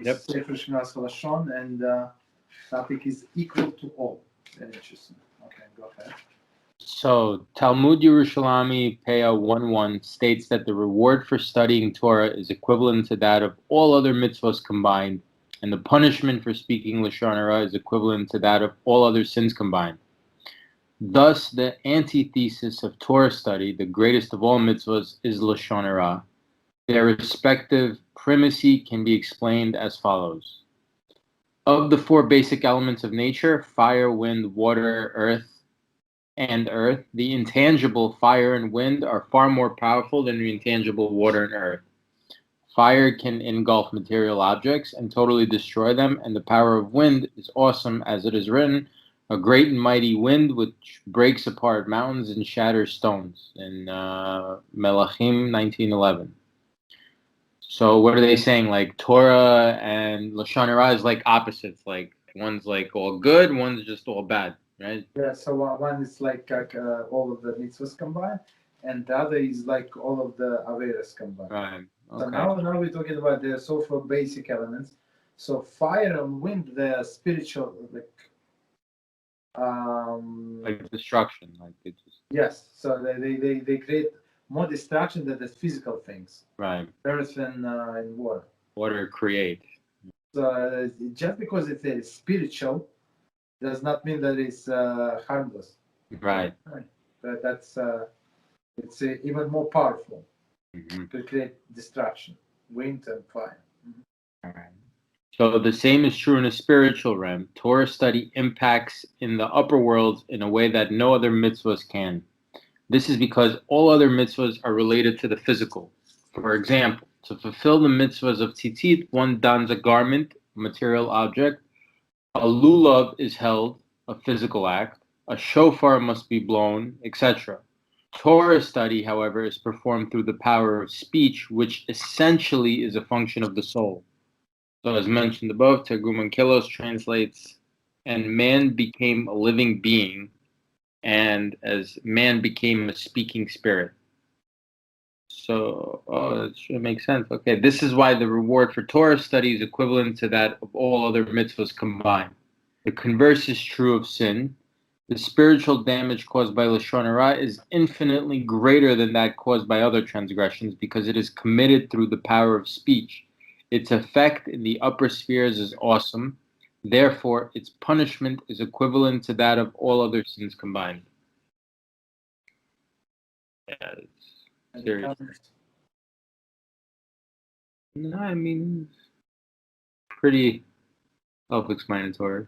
Yep. Sefer Lashon, and topic is equal to all. Very interesting. Okay, go ahead. So Talmud Yerushalmi Peah 1:1 states that the reward for studying Torah is equivalent to that of all other mitzvos combined, and the punishment for speaking Lashon Hara is equivalent to that of all other sins combined. Thus, the antithesis of Torah study, the greatest of all mitzvahs, is Lashon Hara. Their respective primacy can be explained as follows. Of the four basic elements of nature, fire, wind, water, earth, the intangible fire and wind are far more powerful than the intangible water and earth. Fire can engulf material objects and totally destroy them, and the power of wind is awesome, as it is written, a great and mighty wind which breaks apart mountains and shatters stones, in Melachim 19:11. So what are they saying? Like Torah and Lashon Hara is like opposites. Like one's like all good, one's just all bad, right? Yeah, so one is like all of the mitzvahs combined, and the other is like all of the averas combined. Right. Okay. So now we're talking about the so-four basic elements. So fire and wind, they are spiritual, like destruction, like it just. Yes, so they create more destruction than the physical things. Right. Earth and water. Water create. So just because it's spiritual does not mean that it's harmless. Right. But that's it's even more powerful to create destruction, wind and fire. All right. So the same is true in a spiritual realm. Torah study impacts in the upper worlds in a way that no other mitzvahs can. This is because all other mitzvahs are related to the physical. For example, to fulfill the mitzvahs of tzitzit, one dons a garment, a material object. A lulav is held, a physical act. A shofar must be blown, etc. Torah study, however, is performed through the power of speech, which essentially is a function of the soul. So as mentioned above, Targum Onkelos translates, and man became a living being, and as man became a speaking spirit. So it should make sense. Okay, this is why the reward for Torah study is equivalent to that of all other mitzvahs combined. The converse is true of sin. The spiritual damage caused by Lashon Hara is infinitely greater than that caused by other transgressions because it is committed through the power of speech. Its effect in the upper spheres is awesome. Therefore, its punishment is equivalent to that of all other sins combined. Yeah, it's serious. No, I mean, pretty self-explanatory.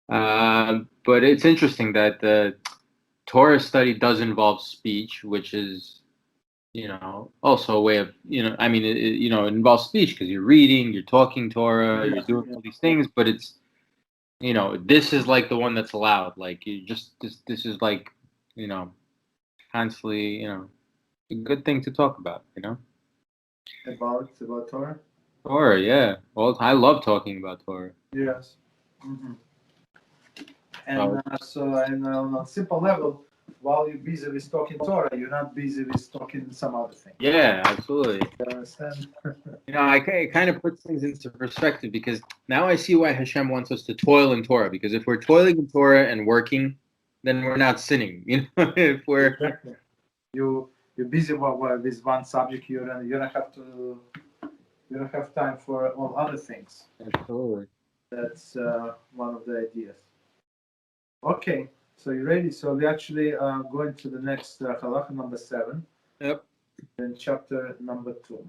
But it's interesting that the Torah study does involve speech, which is, also a way of, it involves speech because you're reading, you're talking Torah, you're doing all these things, but it's, this is like the one that's allowed. Like you just, this is like, constantly, a good thing to talk about, About Torah? Torah, yeah. Well, I love talking about Torah. Yes. Mm-hmm. And on a simple level, while you're busy with talking Torah, you're not busy with talking some other thing. Yeah, absolutely. You understand? It kind of puts things into perspective because now I see why Hashem wants us to toil in Torah. Because if we're toiling in Torah and working, then we're not sinning. If we're exactly. You're busy with one subject, you don't have time for all other things. Absolutely. That's one of the ideas. Okay, so you ready? So we actually are going to the next Halachah number 7. Yep. In chapter number 2.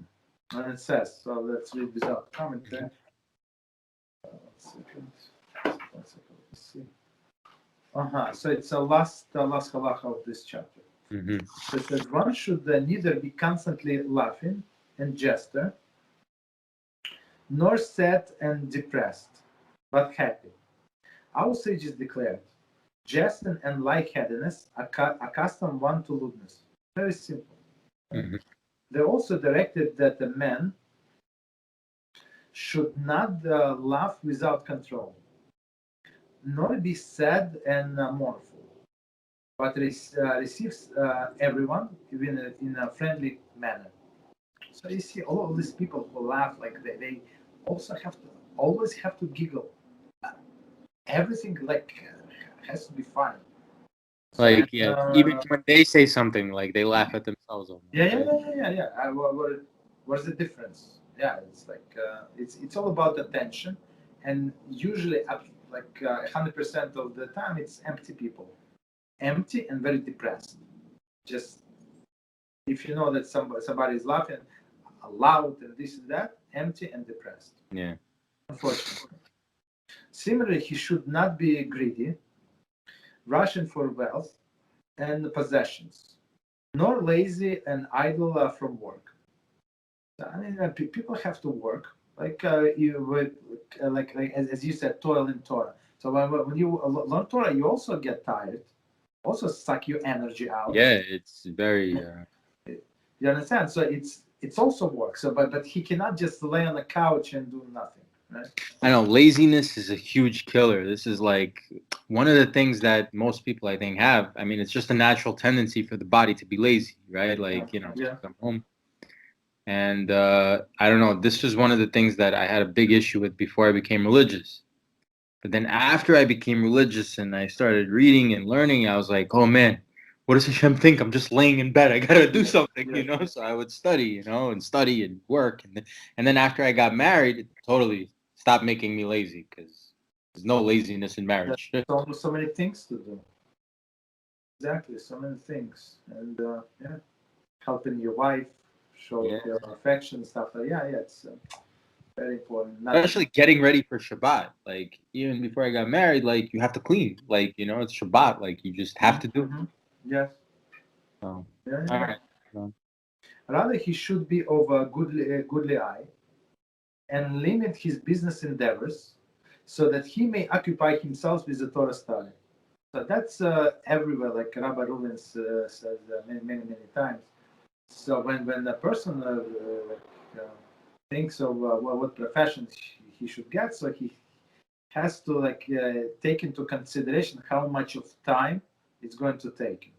And it says, so let's read without commentary. 1 second. Let's see. So it's the last Halachah of this chapter. Mm-hmm. So it says, one should neither be constantly laughing and jester, nor sad and depressed, but happy. Our sages declared, jest and lightheadedness accustom one to lewdness. Very simple. Mm-hmm. They also directed that the man should not laugh without control, nor be sad and mournful, but receives everyone even in a friendly manner. So you see all of these people who laugh like they also always have to giggle. Everything has to be fine. Like, even when they say something, like they laugh at themselves. Almost, Yeah. right? What's the difference? Yeah, it's it's all about attention, and usually 100% of the time it's empty people, empty and very depressed. Just if you know that somebody is laughing loud and this and that, empty and depressed. Yeah. Unfortunately. Similarly, he should not be greedy, rushing for wealth and possessions, nor lazy and idle from work. I mean, people have to work, as you said, toil in Torah. So when you learn Torah, you also get tired, also suck your energy out. Yeah, it's very. You understand? So it's also work. So, but he cannot just lay on the couch and do nothing. Right? I know laziness is a huge killer. This is like one of the things that most people I think have. I mean, it's just a natural tendency for the body to be lazy, right? Like, come home. And I don't know, this was one of the things that I had a big issue with before I became religious. But then after I became religious and I started reading and learning, I was like, oh man, what does Hashem think? I'm just laying in bed. I gotta do something, So I would study, and study and work. And then after I got married, it totally stopped making me lazy because there's no laziness in marriage. There's almost so many things to do. Exactly, so many things. And helping your wife, show your affection, stuff like it's very important. Especially getting ready for Shabbat. Like even before I got married, like you have to clean. Like it's Shabbat. Like you just have to do it. Yes. So, all right. Rather, he should be of a goodly eye and limit his business endeavors so that he may occupy himself with the Torah study. So that's everywhere, like Rabbi Reuven says many times. So when a person thinks of what profession he should get, so he has to take into consideration how much of time it's going to take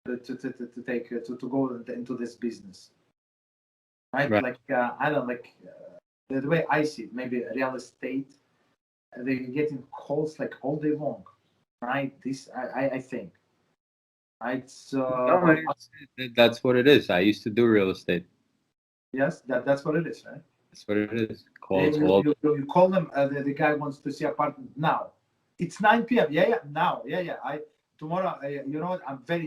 to go into this business, right? I don't the way I see it. Maybe real estate, they're getting calls like all day long, right? This I think. Right, so that's what it is. I used to do real estate. Yes, that's what it is, right? That's what it is. You call them. The guy wants to see apartment now. It's 9 p.m. Now. Tomorrow. You know what? I'm very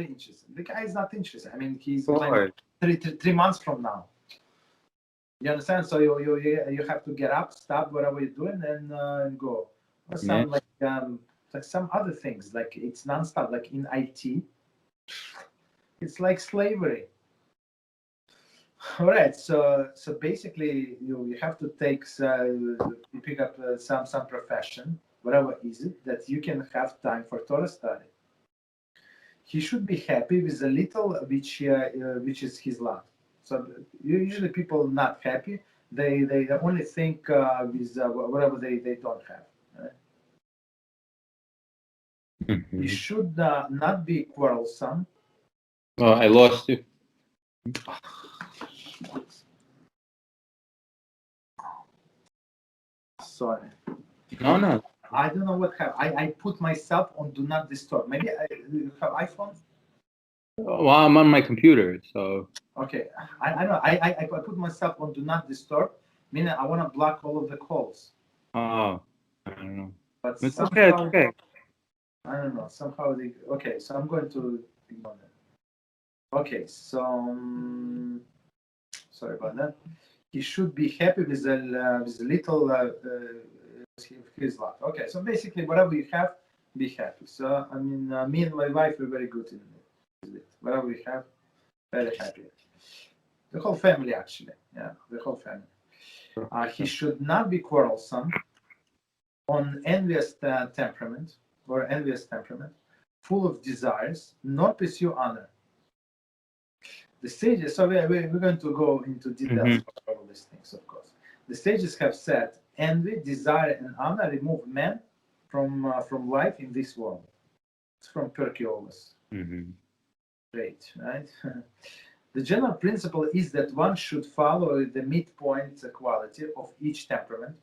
interested. The guy is not interested. I mean, he's like 3 months from now. You understand? So you have to get up, stop whatever you're doing, and go. Or some like some other things, like it's nonstop. Like in IT, it's like slavery. All right, so basically you have to you pick up some profession, whatever is it, that you can have time for Torah study. He should be happy with the little which is his lot. So usually people not happy, they only think with whatever they don't have. Right? Mm-hmm. He should not be quarrelsome. Oh, I lost you. Sorry. No. I don't know what happened. I put myself on do not disturb. Maybe you have iPhone? Well, I'm on my computer, so. Okay. I know. I put myself on do not disturb, meaning I want to block all of the calls. Oh, I don't know. But it's somehow, okay. I don't know. Somehow okay, so I'm going to ignore that. Okay, so sorry about that. He should be happy with a little his life. Okay, so basically, whatever you have, be happy. So I mean, me and my wife are very good in it. Whatever we have, very happy. The whole family, actually, the whole family. He should not be quarrelsome, on envious temperament, full of desires, not pursue honor. The sages, so we're going to go into details of all these things, of course. The sages have said, envy, desire, and honor remove men from life in this world. It's from Perkiolus. Great, right? The general principle is that one should follow the midpoint quality of each temperament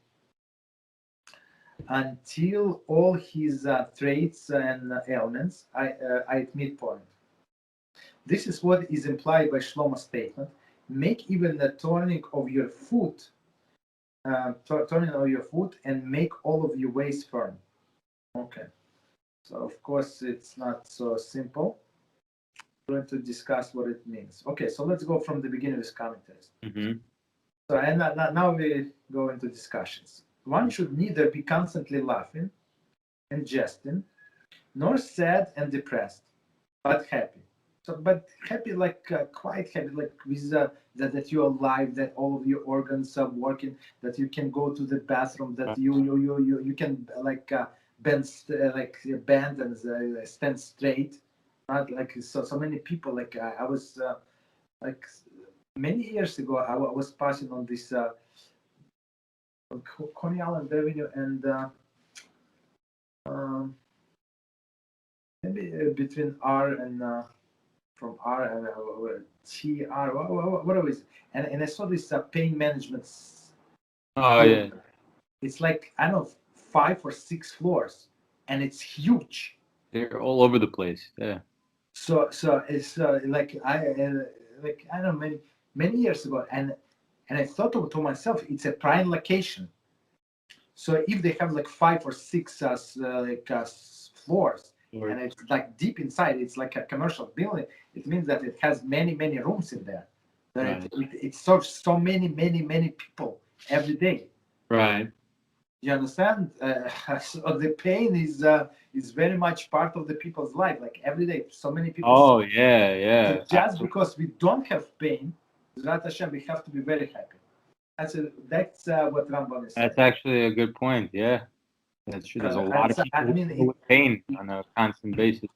until all his traits and elements are at midpoint. This is what is implied by Shlomo's statement: make even the turning of your foot, and make all of your ways firm. Okay, so of course it's not so simple. We're going to discuss what it means. Okay, so let's go from the beginning of this commentaries. Mm-hmm. So and now we go into discussions. One should neither be constantly laughing and jesting, nor sad and depressed, but happy. So, but happy, like quite happy, like with that you're alive, that all of your organs are working, that you can go to the bathroom, that you can like bend and stand straight. Not like so many people. Like I was like many years ago, I was passing on this Coney Island Avenue and maybe between R and from R and TR, whatever it is. And I saw this pain management. Oh yeah. It's like, I don't know, 5 or 6 floors, and it's huge. They're all over the place. Yeah. So it's like I don't know, many years ago, and I thought to myself, it's a prime location. So if they have like 5 or 6 floors, and it's like deep inside, it's like a commercial building, it means that it has many rooms in there. Right. It serves so many people every day. Right. You understand? So the pain is very much part of the people's life. Like every day, so many people. Oh yeah. So just because we don't have pain, Beezrat Hashem, we have to be very happy. That's what Rambam is saying. That's actually a good point. Yeah, that's true. There's a lot of people with pain on a constant basis.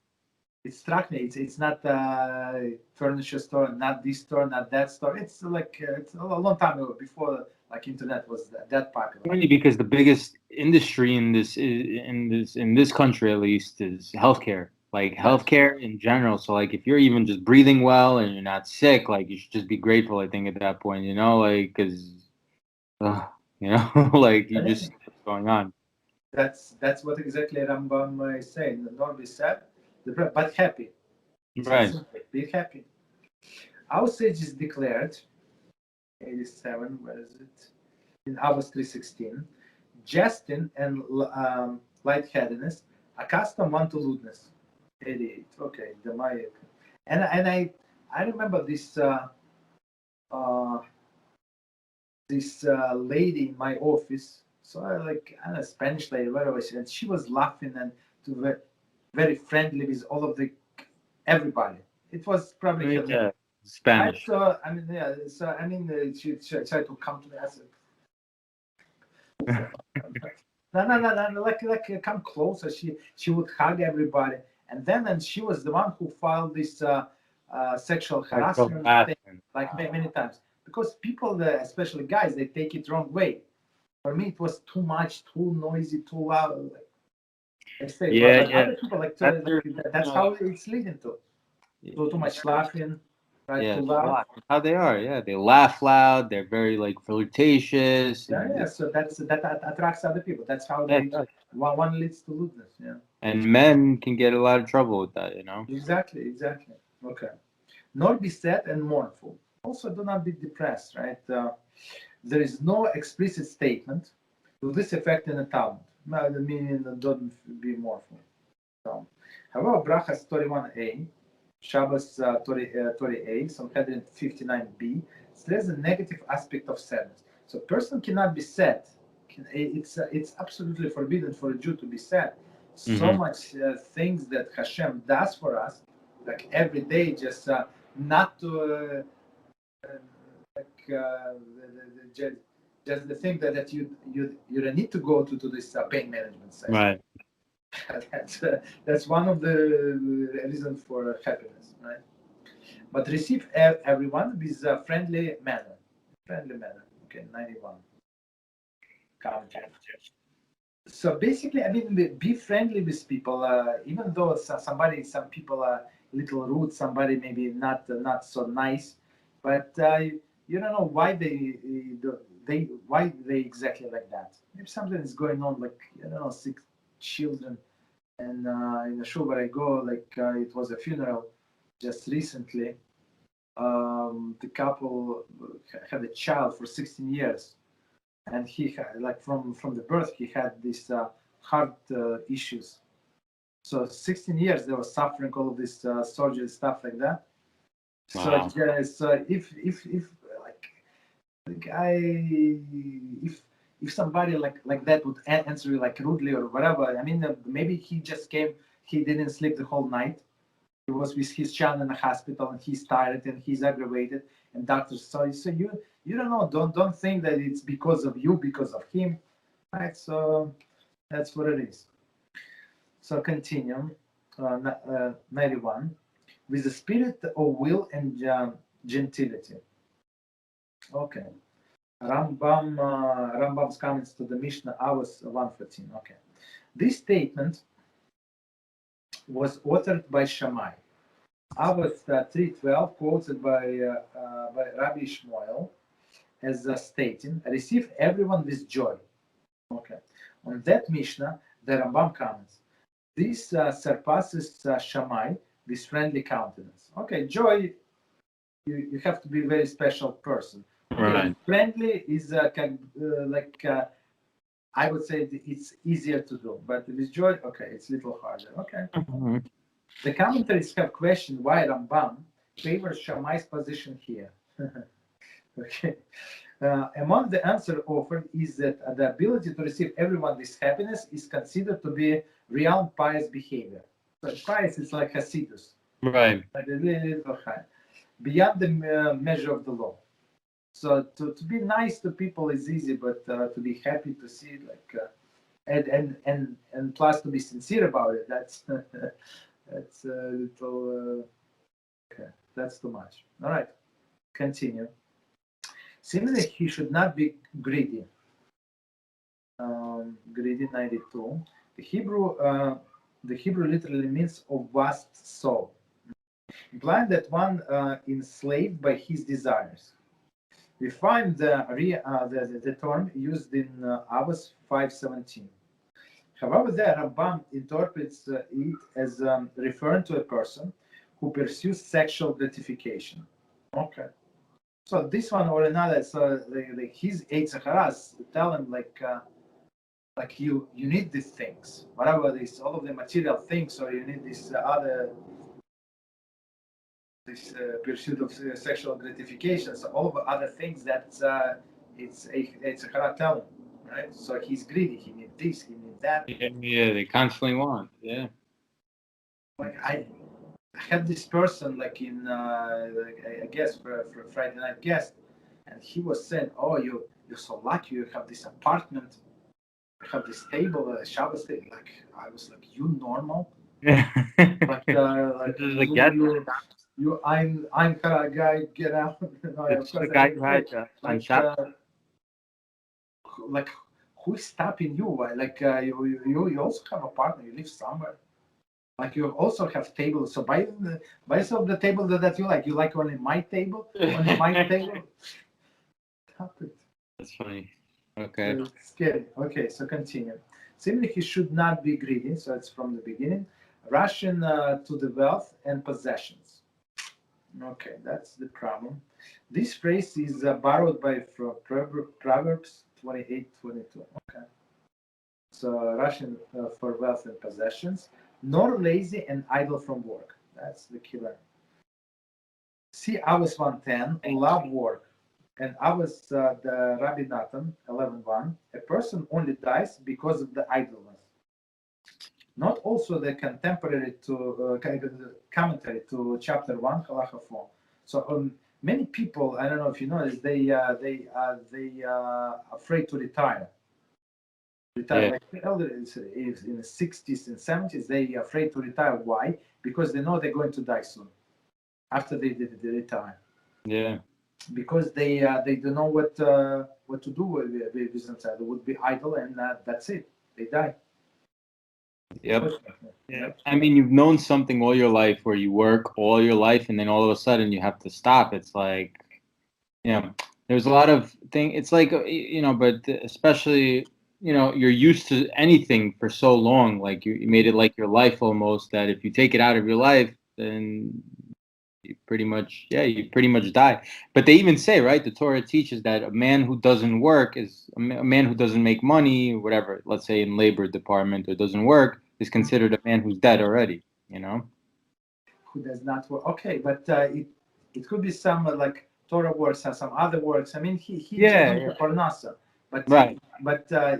It struck me. It's not a furniture store, not this store, not that store. It's like it's a long time ago, before like internet was that popular. Funny, because the biggest industry in this country, at least, is healthcare. Like healthcare in general. So like if you're even just breathing well and you're not sick, like you should just be grateful. I think at that point, like because like you just what's going on. That's what exactly Rambam is saying. Not be sad, but happy. Right. Be happy. Our sages declared, 87, where is it? In August 3:16, jesting and lightheadedness accustom one to lewdness. 88. Okay, the Maya. And I remember this lady in my office. So a Spanish lady, whatever, and she was laughing and very, very friendly with all of everybody. It was probably Spanish. she tried to come to me. I said, no, like come closer. She would hug everybody, and then she was the one who filed this sexual harassment thing, like many times, because people, especially guys, they take it wrong way. For me, it was too much, too noisy, too loud. Other people that's how it's leading to. Too much laughing, right? Yeah, too loud. how they are. Yeah, they laugh loud. They're very flirtatious. Yeah. So that attracts other people. That's how one leads to lewdness. Yeah. And men can get a lot of trouble with that. Exactly. Okay. Nor be sad and mournful. Also, do not be depressed. Right. There is no explicit statement to this effect in the Talmud. No, the meaning don't be mournful. So, however, Brachas 31a, Shabbos 30a, some 159b, says the negative aspect of sadness. So, a person cannot be sad. It's absolutely forbidden for a Jew to be sad. So much things that Hashem does for us, like every day, just not to. Just the thing that you don't need to go to this pain management session. Right. That's one of the reasons for happiness, right? But receive everyone with a friendly manner. Okay, 91. So basically, be friendly with people, even though some people are a little rude, somebody maybe not so nice. but you don't know why why they exactly like that. Maybe something is going on, like, you know, 6 children, and in the shul where I go, like it was a funeral just recently. The couple had a child for 16 years, and he had, like, from the birth, he had these heart issues. So 16 years they were suffering all of this surgery stuff like that. Wow. So yes, if like if somebody like that would answer you like rudely or whatever, I mean, maybe he just came, he didn't sleep the whole night. He was with his child in the hospital, and he's tired and he's aggravated, and doctors. So you don't know. Don't think that it's because of you, because of him, right? So that's what it is. So continue. 91. With the spirit of will and gentility. Okay. Rambam's comments to the Mishnah, hours 114. Okay. This statement was authored by Shammai. Hours 312, quoted by Rabbi Shmuel as stating, receive everyone with joy. Okay. On that Mishnah, the Rambam comments, this surpasses Shammai with friendly countenance. Okay, joy, you have to be a very special person. Okay, Right. friendly is I would say it's easier to do, but with joy, okay, it's a little harder. Okay. Mhm. The commentaries have questioned why Rambam favors Shammai's position here. Okay. Among the answer offered is that the ability to receive everyone with happiness is considered to be real pious behavior. So pious is like Hasidus, Right. like a little high, beyond the measure of the law. So to be nice to people is easy, but to be happy to see, like, and plus to be sincere about it, that's that's a little okay. That's too much. All right, continue. Similarly, he should not be greedy. Greedy 92. The Hebrew literally means of vast soul, implying that one enslaved by his desires. We find the term used in Avos 5:17. However, the Rambam interprets it as referring to a person who pursues sexual gratification. Okay. So this one or another, so his Eitzacharas tell him like you need these things, whatever this, all of the material things, or you need this other pursuit of sexual gratification. So all of the other things that it's Eitzachara tell him, right? So he's greedy. He needs this. He needs that. Yeah, they constantly want. Yeah. Like I had this person like in I guess for Friday night guest, and he was saying, "Oh, you're so lucky. You have this apartment. You have this table, Shabbos table." Like I was like, "You normal?" Yeah. Like This is the guy. I'm kind of guy. Get out. No, It's the guy who had on Shabbos. Like who is stopping you? Like you also have a partner. You live somewhere. Like you also have tables. So buy yourself the table that you like. You like only my table. Only my table. Stop it. That's funny. Okay. It's scary. Okay, so continue. Similarly, he should not be greedy. So it's from the beginning. Rushing to the wealth and possessions. Okay, that's the problem. This phrase is borrowed from Proverbs 28:22. Okay. So rushing for wealth and possessions, nor lazy and idle from work. That's the killer. See, Avos 110, love work. And Avos the Rabbi Nathan 11:1, a person only dies because of the idleness. Not also the contemporary to commentary to chapter 1, Halachah 4. So many people, I don't know if you notice, they afraid to retire. Yeah. Like the elders is in the 60s and 70s, they are afraid to retire. Why? Because they know they're going to die soon after they retire. Yeah. Because they don't know what to do with themselves. They would be idle, and that's it. They die. Yep. Yeah. I mean, you've known something all your life, where you work all your life, and then all of a sudden you have to stop. It's like Yeah, there's a lot of thing. It's like but especially you're used to anything for so long. Like you made it like your life almost. That if you take it out of your life, then you pretty much die. But they even say, right? The Torah teaches that a man who doesn't work is a man who doesn't make money, whatever. Let's say in labor department or doesn't work is considered a man who's dead already. Who does not work? Okay, but it could be some like Torah works or some other works. I mean, he just doing the parnasa, but Right.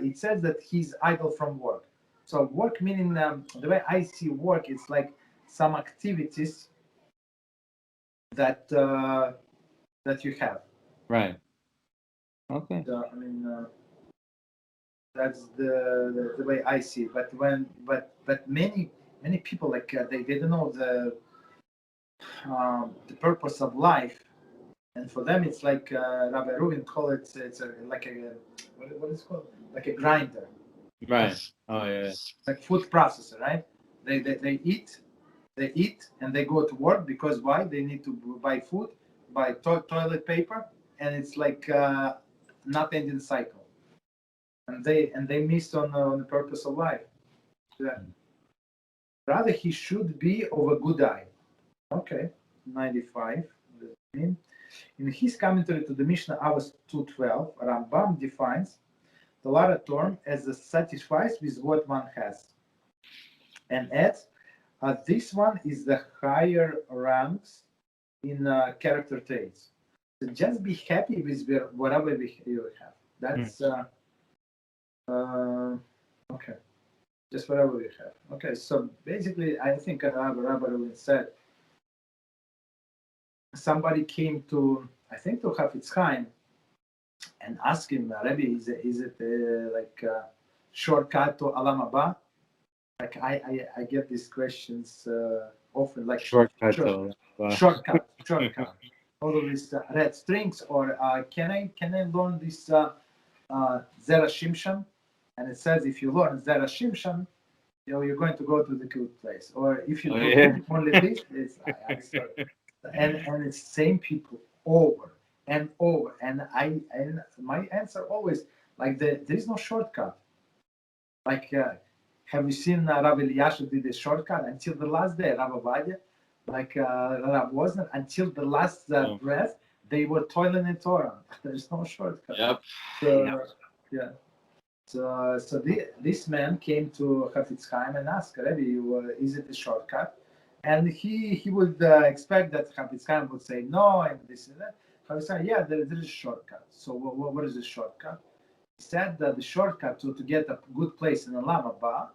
It says that he's idle from work. So work meaning the way I see work, it's like some activities that that you have. Right. Okay. So, I mean, that's the way I see it. But many people like they don't know the purpose of life, and for them it's like Rabbi Rubin call it. It's like a what is it called, like a grinder. Right. Oh yeah. Like food processor, right? They eat, and they go to work because why? They need to buy food, buy toilet paper, and it's like not ending cycle. And they miss on the purpose of life. Yeah. Rather, he should be of a good eye. Okay, 95. In his commentary to the Mishnah Avos 2:12, Rambam defines the latter term as satisfies with what one has, and adds, this one is the higher ranks in character traits. So just be happy with whatever you have. That's okay. Just whatever we have. Okay, so basically, I think Rabbi said somebody came to, I think, to Chofetz Chaim and asked him, Rabbi, is it like a shortcut to Olam Haba? Like I get these questions often, like shortcut. Shortcut. All of these red strings, or can I learn this Zera Shimshon? And it says if you learn Zera Shimshon, you're going to go to the good place. Or if you do only this, it's I sorry. And it's same people over and over. And my answer always like there is no shortcut. Like have you seen Rabbi Eliashiv did a shortcut until the last day? Rabbi Vadia, like Rabbi Wozner, until the last breath, they were toiling in Torah. There's no shortcut. Yep. So, yeah. So this man came to Chofetz Chaim and asked, Rabbi, is it a shortcut? And he would expect that Chofetz Chaim would say no, and this and that. Chofetz Chaim, yeah, there is a shortcut. So what is the shortcut? He said that the shortcut to get a good place in Olam Haba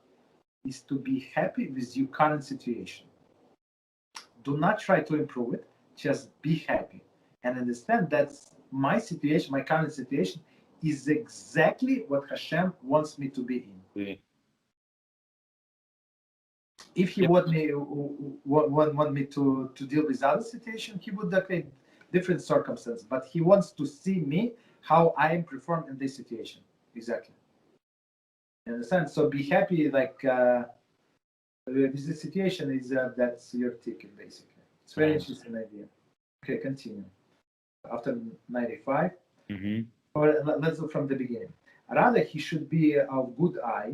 is to be happy with your current situation. Do not try to improve it. Just be happy and understand that my situation, my current situation, is exactly what Hashem wants me to be in. Yeah. If he want me to deal with other situation, he would create different circumstances. But he wants to see me how I am performed in this situation. Exactly. You understand? So be happy, like with the situation is that's your ticket basically. It's very interesting idea. Okay, continue. After 95. Or let's go from the beginning. Rather, he should be of good eye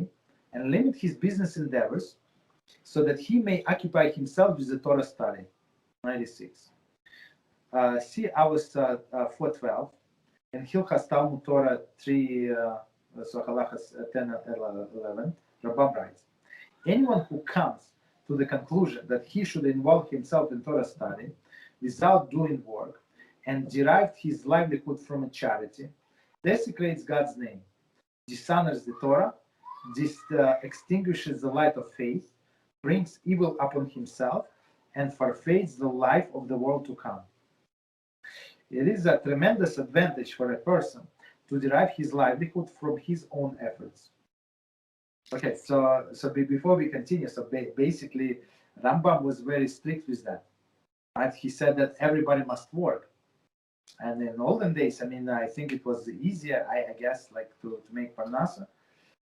and limit his business endeavors so that he may occupy himself with the Torah study. 96. See Avos 4:12 and Hilchot Talmud Torah 3, so Halachos 10:11. Rabbi writes, anyone who comes to the conclusion that he should involve himself in Torah study without doing work and derive his livelihood from a charity desecrates God's name, dishonors the Torah, extinguishes the light of faith, brings evil upon himself, and forfeits the life of the world to come. It is a tremendous advantage for a person to derive his livelihood from his own efforts. Okay, so before we continue, so basically Rambam was very strict with that. Right? He said that everybody must work. And in olden days, I mean, I think it was easier, I guess, like to make parnasa.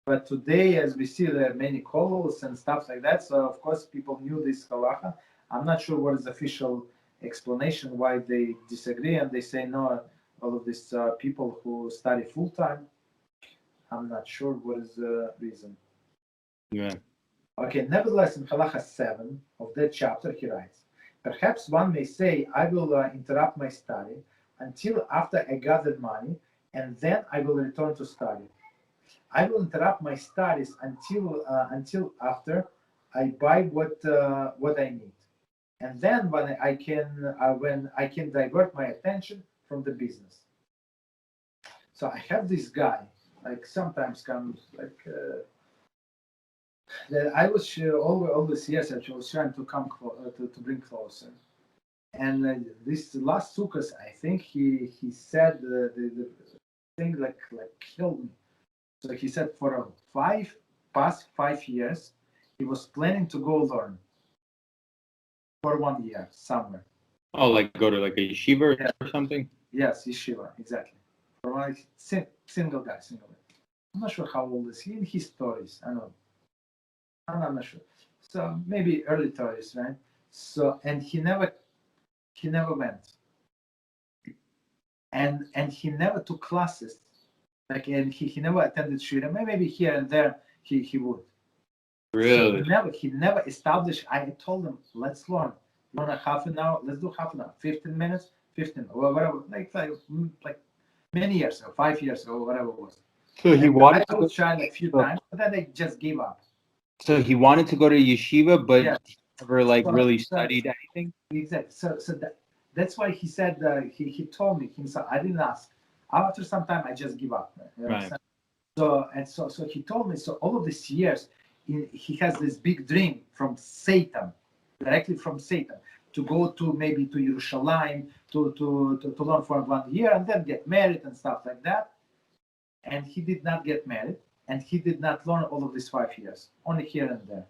But today, as we see, there are many kolos and stuff like that. So, of course, people knew this halacha. I'm not sure what is the official explanation why they disagree. And they say, no, all of these people who study full time. I'm not sure what is the reason. Yeah. Okay, nevertheless, in Halachah 7 of that chapter, he writes, perhaps one may say, I will interrupt my study until after I gathered money, and then I will return to study. I will interrupt my studies until after I buy what I need, and then when I can divert my attention from the business. So I have this guy, like sometimes comes like that I was all these years I was trying to come to bring closer. And this last Sukkot, I think he said the thing like killed me. So he said for past 5 years, he was planning to go learn for 1 year somewhere. Oh, like go to like a yeshiva or something? Yes, yeshiva, exactly. For one single guy. I'm not sure how old is he in his stories. I know. I'm not sure. So maybe early 30s, right? So and he never went. And he never took classes. Like, and he never attended Shiur. Maybe here and there he would. Really? So he never established. I told him, let's learn. You want a half an hour? Let's do half an hour. 15 minutes, 15 or whatever. Like many years ago, 5 years ago, whatever it was. So he wanted I was trying a few times, but then I just gave up. So he wanted to go to yeshiva, but Yeah. he never really studied anything. Exactly. So that's why he said he told me himself. I didn't ask. After some time, I just give up. Right. So he told me. So all of these years, he has this big dream from Satan, directly from Satan, to go to maybe to Yerushalayim to learn for 1 year and then get married and stuff like that. And he did not get married, and he did not learn all of these 5 years, only here and there,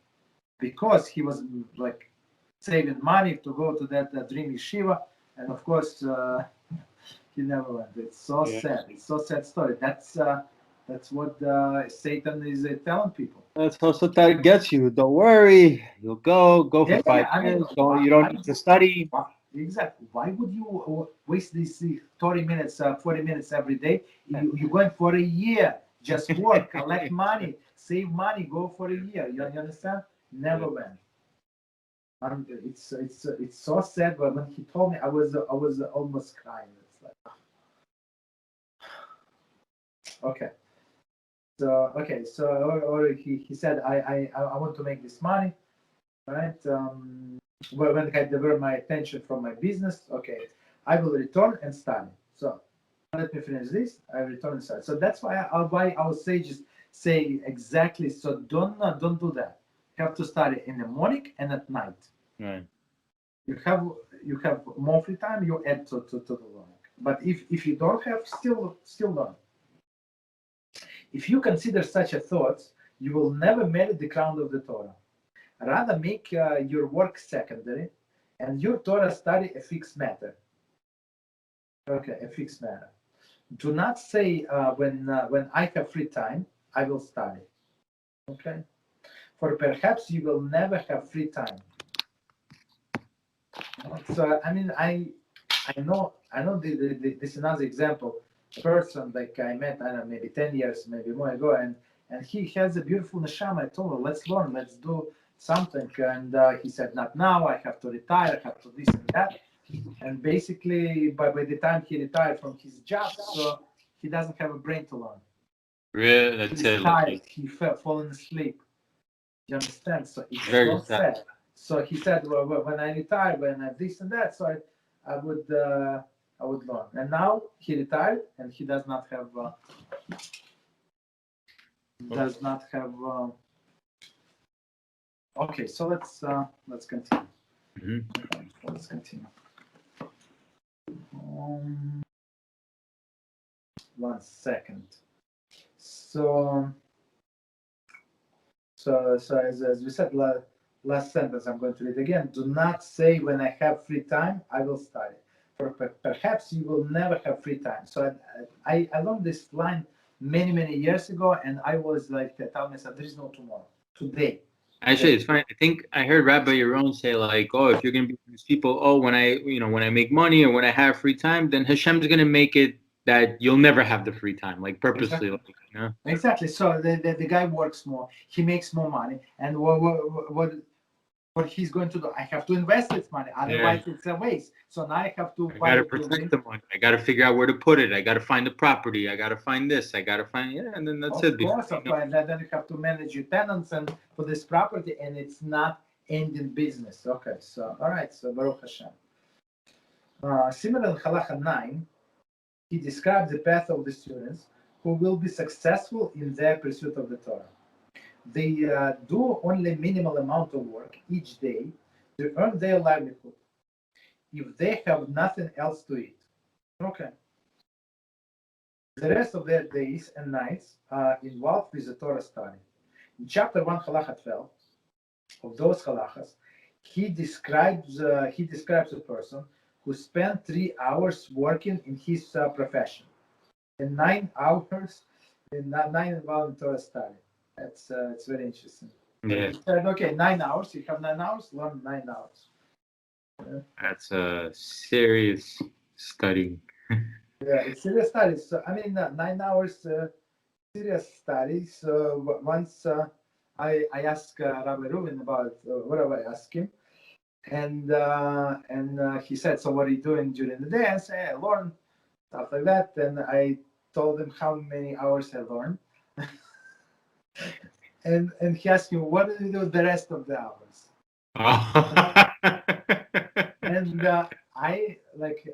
because he was like saving money to go to that dream yeshiva, and of course he never went. It's so sad. It's so sad story. That's what Satan is telling people. That's also that gets you. Don't worry, you'll go for 5 years. You don't need to study. Exactly. Why would you waste these 30 minutes, 40 minutes every day? You're going for a year. Just work, collect money, save money, go for a year. You understand? Never went. It's so sad. But when he told me, I was almost crying. It's like, okay. So or he said, I want to make this money, right? When I divert my attention from my business, okay, I will return and study. So let me finish this. I return and study. So that's why our sages say exactly. So don't do that. You have to study in the morning and at night. Right. You have more free time. You add to the learning. But if you don't have, still learn. If you consider such a thought, you will never merit the crown of the Torah. Rather make your work secondary and your Torah study a fixed matter. Okay, a fixed matter. Do not say when I have free time, I will study. Okay? For perhaps you will never have free time. So I mean I know this is another example. A person like I met, I don't know, maybe 10 years, maybe more ago, and he has a beautiful neshama. I told him, let's learn, let's do something, and he said, not now, I have to retire, I have to this and that. And basically by the time he retired from his job, so he doesn't have a brain to learn. Really? That's He's it. tired, he fallen asleep. You understand? So it's Very so sad. So he said, well, when I retire, when I this and that, so I would learn. And now he retired, and he does not have okay, so let's continue. Mm-hmm. Let's continue. 1 second. So as we said, last sentence, I'm going to read again. Do not say when I have free time, I will study. For perhaps you will never have free time. So I learned this line many years ago, and I was like, tell myself, there is no tomorrow. Today, Actually, it's funny. I think I heard Rabbi Yaron say like, "Oh, if you're gonna be these people, when I make money or when I have free time, then Hashem's gonna make it that you'll never have the free time, like purposely, Exactly. like. Exactly. So the guy works more, he makes more money, and what he's going to do? I have to invest this money, Yeah. otherwise it's a waste. So now I have to I buy gotta a protect building. the money. I gotta figure out where to put it. I gotta find the property. I gotta find this. I gotta find and then that's it. Of course, and then you have to manage your tenants and for this property, and it's not ending business. Okay, so all right, so Baruch Hashem. Similar in Halachah 9, he describes the path of the students who will be successful in their pursuit of the Torah. They do only minimal amount of work each day to earn their livelihood if they have nothing else to eat. Okay. The rest of their days and nights are involved with the Torah study. In chapter 1, Halachah 12, of those halachas, he describes a person who spent 3 hours working in his profession and 9 hours involved in Torah study. It's very interesting. Yeah. He said, okay, 9 hours. You have 9 hours. Learn 9 hours. That's a serious study. Yeah, it's serious studies. So, I mean, 9 hours serious studies. Once I asked Rabbi Reuven about whatever I asked him, and he said, "So what are you doing during the day?" I said, "I learn stuff like that." And I told him how many hours I learned, and he asked me, "What do you do the rest of the hours?" And I like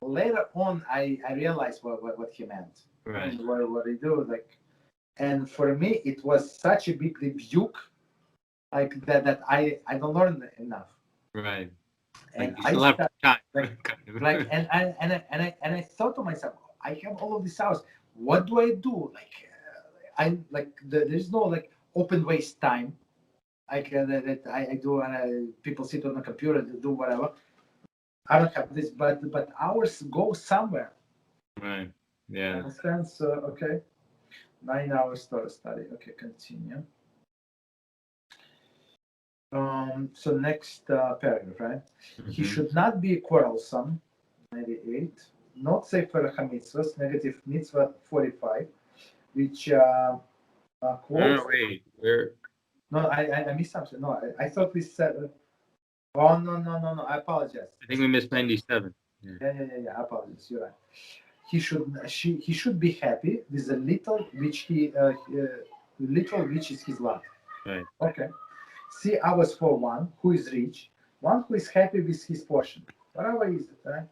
later on I realized what he meant. Right. And what he do like, and for me it was such a big rebuke, like that I don't learn enough. Right. And Like you I still have start, time. like and I thought to myself, I have all of these hours. What do I do? Like I like there's no like open waste time. Like that I do, and people sit on the computer to do whatever. I don't have this, but hours go somewhere. Right. Yeah. Understand? So okay, 9 hours Torah study. Okay, continue. So next paragraph, right? He should not be quarrelsome. 98. Not Sefer HaMitzvot, negative mitzvah 45, which quotes. No, wait. Where? No, I missed something. No, I thought we said. Oh no! I apologize. I think we missed 97. Yeah. I apologize. You're right. He should be happy with the little which is his lot. Right. Okay. See, I was for one who is rich, one who is happy with his portion. Whatever is it, right?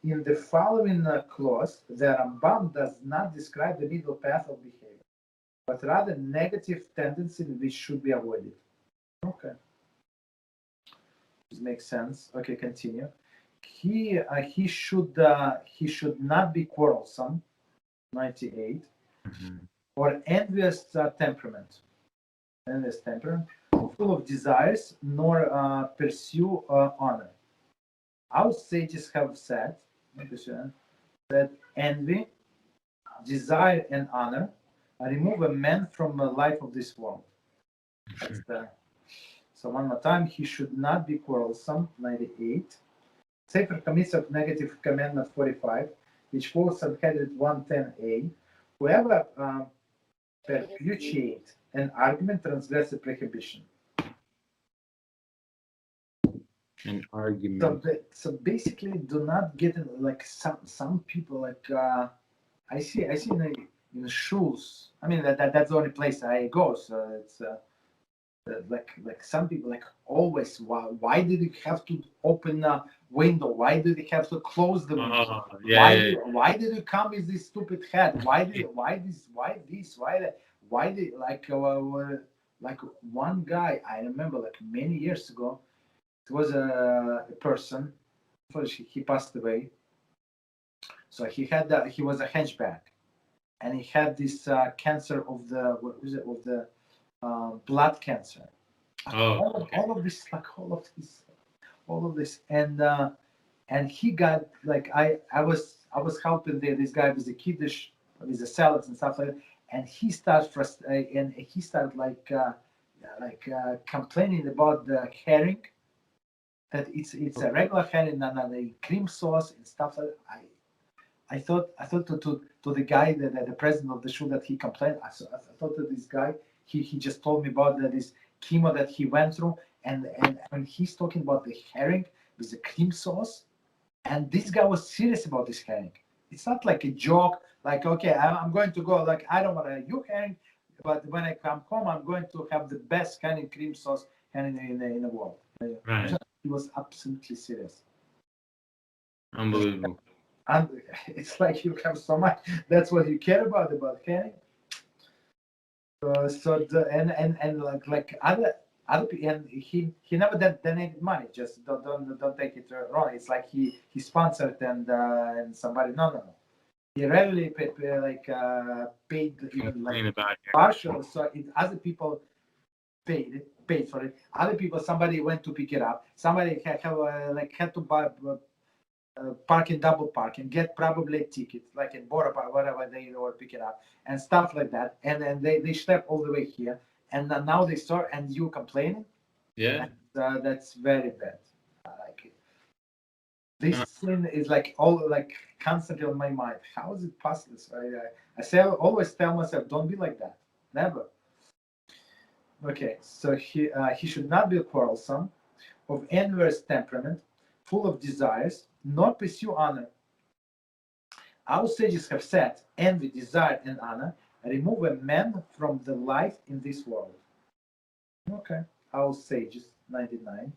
In the following clause, the Rambam does not describe the middle path of behavior, but rather negative tendency which should be avoided. Okay. This makes sense. Okay, continue. He should not be quarrelsome. 98. Or envious temperament. Envious temperament, full of desires, nor pursue honor. Our sages have said that envy, desire, and honor remove a man from the life of this world. So one more time, he should not be quarrelsome. 98. Sefer Mishneh negative commandment 45, which quotes subheaded 110a. Whoever perpetuates an argument transgresses prohibition. An argument. So basically, do not get in, like some people like I see in the schools. I mean that's the only place I go. So it's like some people like always. Why did you have to open a window? Why did you have to close the window? Why did you come with this stupid hat? Why this? Why that? Why did like one guy I remember like many years ago. It was a person. He passed away. So he was a hunchback, and he had this cancer of the blood cancer. All of this, and he got like I was helping this guy with the kiddush, with the salads and stuff like that, and he started like complaining about the herring, that it's a regular herring and a cream sauce and stuff like that. I thought to the guy, the president of the shul, that he complained. I thought that this guy, he just told me about this chemo that he went through, and he's talking about the herring with the cream sauce, and this guy was serious about this herring. It's not like a joke, like, okay, I'm going to go, like, I don't want a you herring, but when I come home, I'm going to have the best herring cream sauce herring in the world. Right. He was absolutely serious. Unbelievable. And it's like you have so much. That's what you care about herring. Like other people, and he never donated money. Just don't take it wrong. It's like he sponsored and somebody no. He rarely paid even like partial. So other people paid for it. Other people, somebody went to pick it up. Somebody had to buy. Parking, double parking, get probably a ticket, like in Bora, whatever they or pick it up, and stuff like that. And then they step all the way here, and now they start, and you complaining. Yeah. That's very bad. I like it. This sin is like all like constantly on my mind. How is it possible? So I always tell myself, don't be like that. Never. Okay, so he should not be quarrelsome, of envious temperament, full of desires, nor pursue honor. Our sages have said, envy, desire, and honor remove a man from the life in this world. Okay, our sages, 99.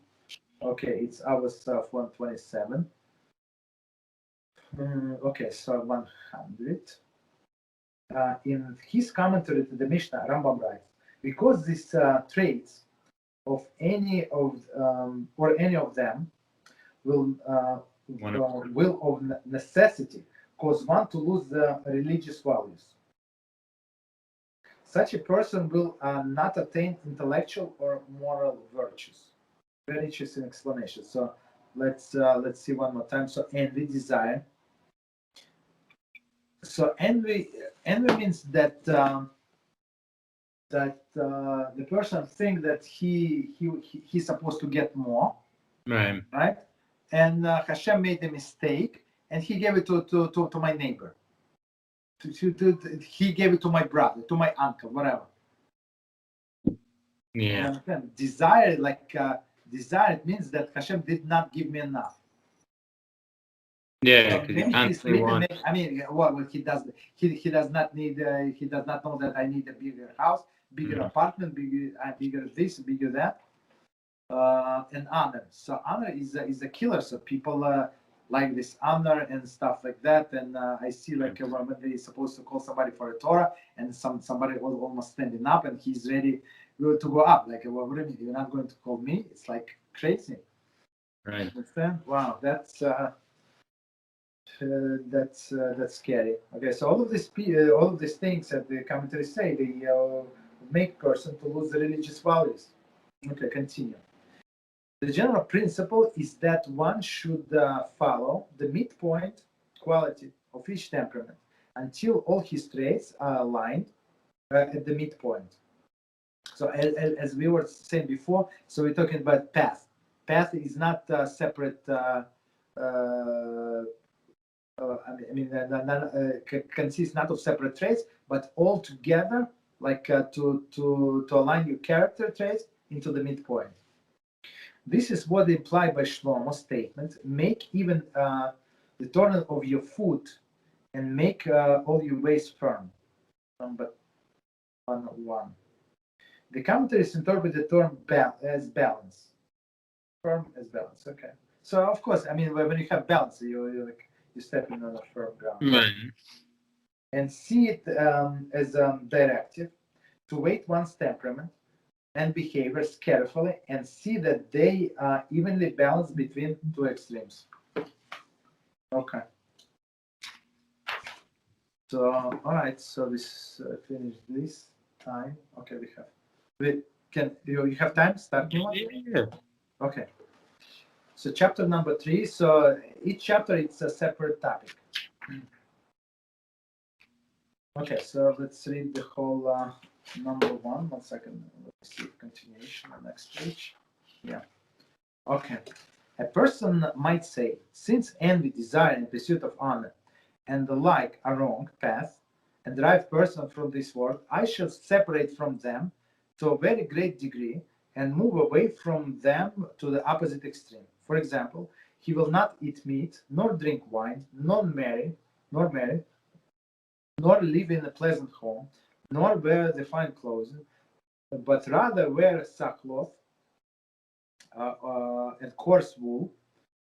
Okay, it's ours 127. Okay, so 100. In his commentary to the Mishnah, Rambam writes, because these traits of any of them will of necessity cause one to lose the religious values. Such a person will not attain intellectual or moral virtues. Very interesting explanation. So let's see one more time. So envy, desire. So envy means that the person thinks that he's supposed to get more, right? And Hashem made a mistake, and he gave it to my neighbor. He gave it to my brother, to my uncle, whatever. Yeah. Desire, desire, it means that Hashem did not give me enough. Yeah, so maybe he's sleeping. I mean, what he does? He does not need. He does not know that I need a bigger house, bigger apartment, bigger this, bigger that. And honor. So honor is a killer. So people like this honor and stuff like that. And I see like when they're supposed to call somebody for a Torah, and somebody was almost standing up, and he's ready to go up. Like, what do you mean? You're not going to call me? It's like crazy. Right. Understand? Wow, that's scary. Okay, so all of these things that the commentaries say, they make person to lose the religious values. Okay, continue. The general principle is that one should follow the midpoint quality of each temperament until all his traits are aligned at the midpoint. So as we were saying before, so we're talking about path. Path is not separate. Consists not of separate traits, but all together, like to align your character traits into the midpoint. This is what implied by Shlomo's statement: make even the turn of your foot, and make all your ways firm. Number 101. The commentaries interpret the term as balance. Firm as balance. Okay. So of course, I mean, when you have balance, you're stepping on a firm ground. Right. And see it as a directive to weight one's temperament and behaviors carefully and see that they are evenly balanced between two extremes. Okay. So, all right. So this finished this time. Okay, you have time? Start new one? Yeah. Okay. So chapter number 3. So each chapter it's a separate topic. Okay. So let's read the whole number 1. 1 second. Let's see. continuation on the next page. Yeah. Okay. A person might say, since envy, desire, and pursuit of honor and the like are wrong path and drive person from this world, I shall separate from them to a very great degree and move away from them to the opposite extreme. For example, he will not eat meat, nor drink wine, nor marry, nor live in a pleasant home, nor wear the fine clothes, but rather wear sackcloth and coarse wool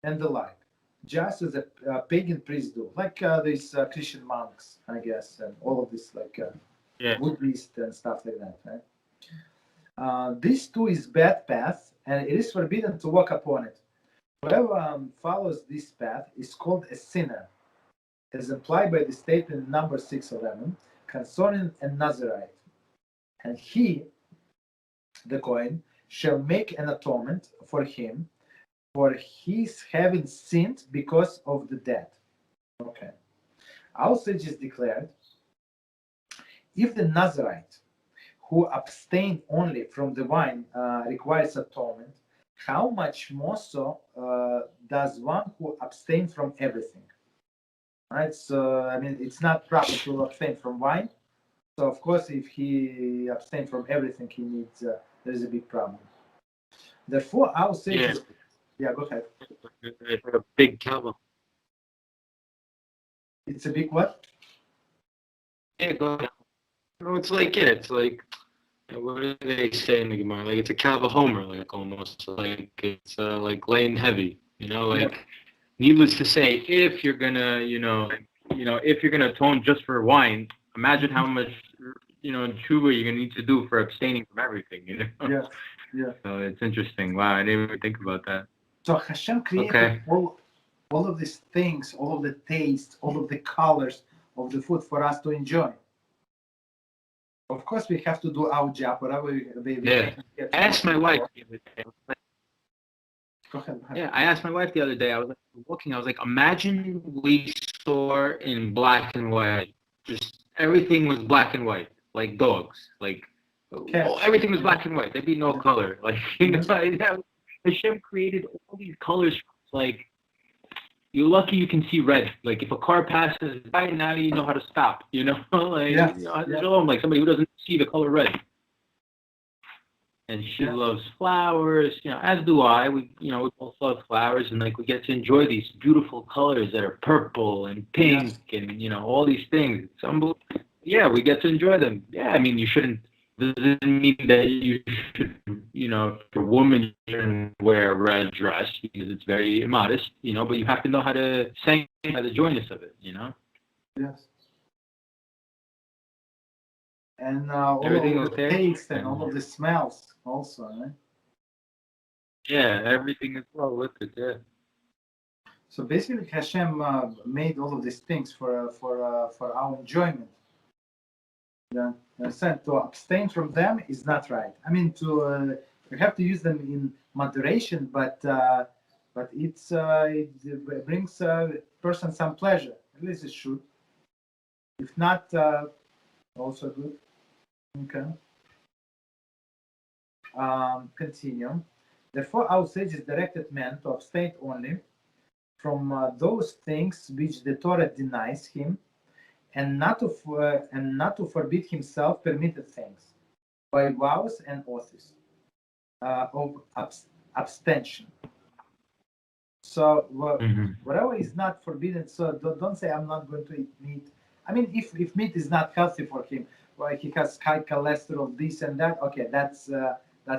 and the like, just as a pagan priests do, like these Christian monks, I guess, and all of this, like Buddhist and stuff like that, right? This too is bad path, and it is forbidden to walk upon it. Whoever follows this path is called a sinner, as implied by the statement in number 6:11 concerning a Nazarite. And he, the Kohen, shall make an atonement for him for his having sinned because of the dead. Okay. Our sages declared, if the Nazarite who abstained only from the wine requires atonement, how much more so does one who abstained from everything? Right? So, I mean, it's not proper to abstain from wine. So, of course, if he abstained from everything, he needs, there's a big problem. Therefore, our sages... Yeah, go ahead. It's like a big cow. It's a big what? Yeah, go ahead. No, it's like it's like what do they say in the Gemara? Like it's a Kava Homer, like almost like it's like laying heavy. Like needless to say, if you're gonna if you're gonna atone just for wine, imagine how much tshuva you're gonna need to do for abstaining from everything. Yeah. So it's interesting. Wow, I didn't even think about that. So Hashem created all of these things, all of the tastes, all of the colors of the food for us to enjoy. Of course, we have to do our job, whatever we I asked my wife the other day. Go ahead. Yeah, I asked my wife the other day. I was looking. I was like, imagine we saw in black and white. Just everything was black and white, like dogs. Like everything was black and white. There'd be no color. Like Hashem created all these colors. Like you're lucky you can see red. Like if a car passes by, now you know how to stop. Like somebody who doesn't see the color red. And she loves flowers, as do I. We both love flowers, and like we get to enjoy these beautiful colors that are purple and pink, and all these things. It's unbelievable. Yeah, we get to enjoy them. Yeah, I mean, you shouldn't. Doesn't mean that you should, if you're a woman, you shouldn't wear a red dress because it's very immodest, but you have to know how to sanctify the joyness of it, Yes. And all of the taste and all of the smells also, right? Yeah, everything is well with it, yeah. So basically, Hashem made all of these things for our enjoyment. Yeah, to abstain from them is not right. I mean, we have to use them in moderation, but it brings a person some pleasure. At least it should. If not, also good. Okay. Continue. Therefore, our sages directed men to abstain only from those things which the Torah denies him, and not to forbid himself permitted things by vows and oaths of abstention. So whatever is not forbidden, so don't say I'm not going to eat meat. I mean, if meat is not healthy for him, well, he has high cholesterol, this and that. Okay, that's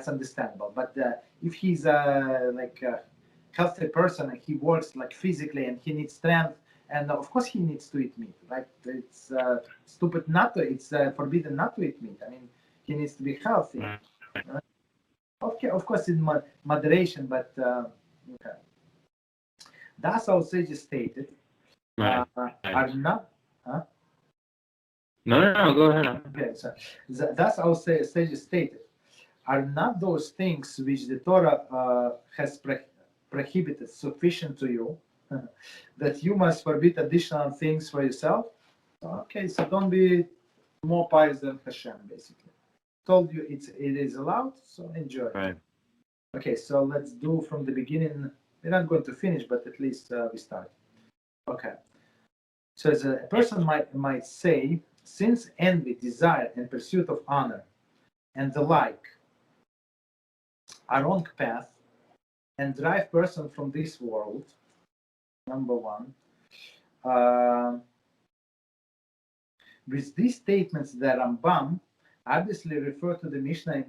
understandable. But if he's a healthy person and he works like physically and he needs strength, and of course he needs to eat meat. Right? It's stupid not to. It's forbidden not to eat meat. I mean, he needs to be healthy. Right? Okay, of course in moderation, but okay. Thus our sages stated are not. Huh? No, go ahead. Okay, so thus our sages stated are not those things which the Torah has prohibited sufficient to you that you must forbid additional things for yourself? Okay, so don't be more pious than Hashem, basically. told you it is allowed, so enjoy. Right. Okay, so let's do from the beginning. We're not going to finish, but at least we start. Okay. So as a person might say, since envy, desire, and pursuit of honor, and the like, are wrong path, and drive person from this world. Number one. With these statements, the Rambam obviously refer to the Mishnah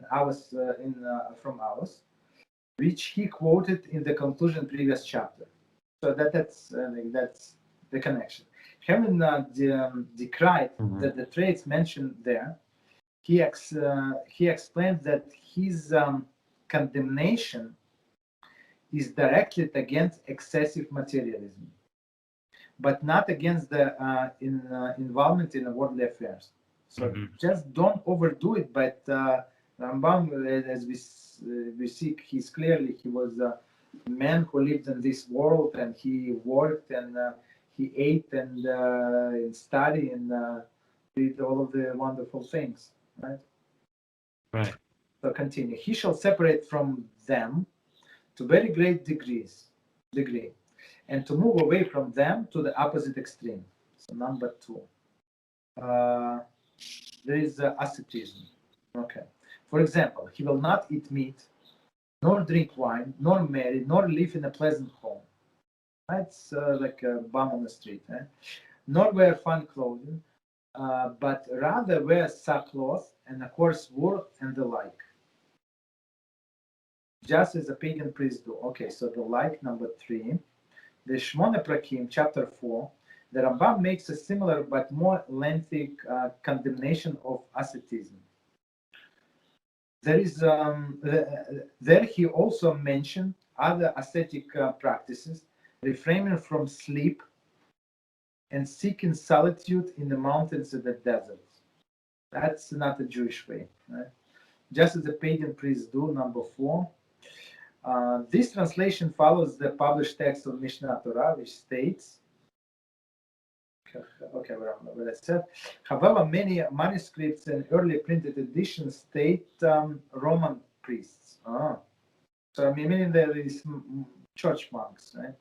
from ours, which he quoted in the conclusion previous chapter. So that's the connection. Having decried that the traits mentioned there, he explained that his condemnation is directed against excessive materialism, but not against the involvement in worldly affairs. So just don't overdo it. But Rambam, as we see, he was a man who lived in this world, and he worked and he ate and studied and did all of the wonderful things, right? Right. So continue. He shall separate from them to very great degree, and to move away from them to the opposite extreme. So number two, there is asceticism. Okay. For example, he will not eat meat, nor drink wine, nor marry, nor live in a pleasant home. That's like a bum on the street. Nor wear fine clothing, but rather wear sackcloth and a coarse wool and the like. Just as a pagan priests do. Okay, so the like, number three. The Shmona Prakim, chapter 4, the Rambam makes a similar but more lengthy condemnation of asceticism. There is there he also mentioned other ascetic practices, refraining from sleep and seeking solitude in the mountains and the deserts. That's not a Jewish way, right? Just as the pagan priests do. Number 4. This translation follows the published text of Mishneh Torah, which states, okay, what I said. However, many manuscripts and early printed editions state Roman priests. So meaning there is church monks, right?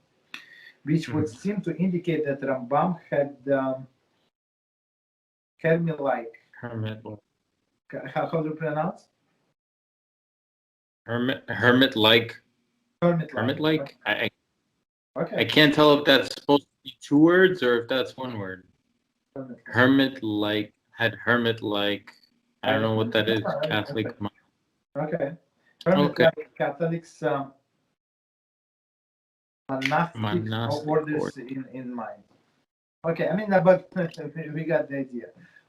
Which would seem to indicate that Rambam had hermit-like. How do you pronounce? Hermit-like. Hermit-like. I can't tell if that's supposed to be 2 words or if that's 1 word. Hermit-like. Had hermit-like. I don't know what that is. Catholic. Okay. Hermit-like Catholics monastic orders in mind. Okay, I mean, but we got the idea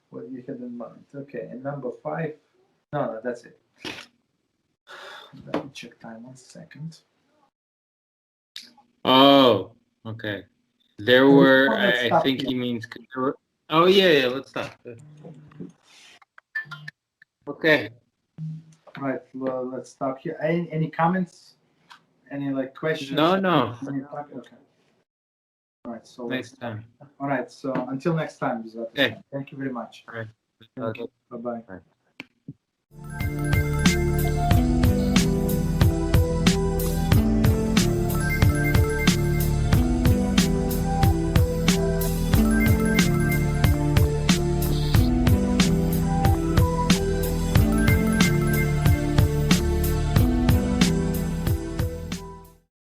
what you had in mind. Okay, and number 5. No, that's it. Let me check time 1 second. Oh, okay. There were, I think he means, oh, yeah, let's stop. Okay. All right, well, let's stop here. Any comments? Any questions? No. Okay. All right, so Next time. All right, so until next time, Beezrat. Okay. Thank you very much. All right. Bye-bye. Bye.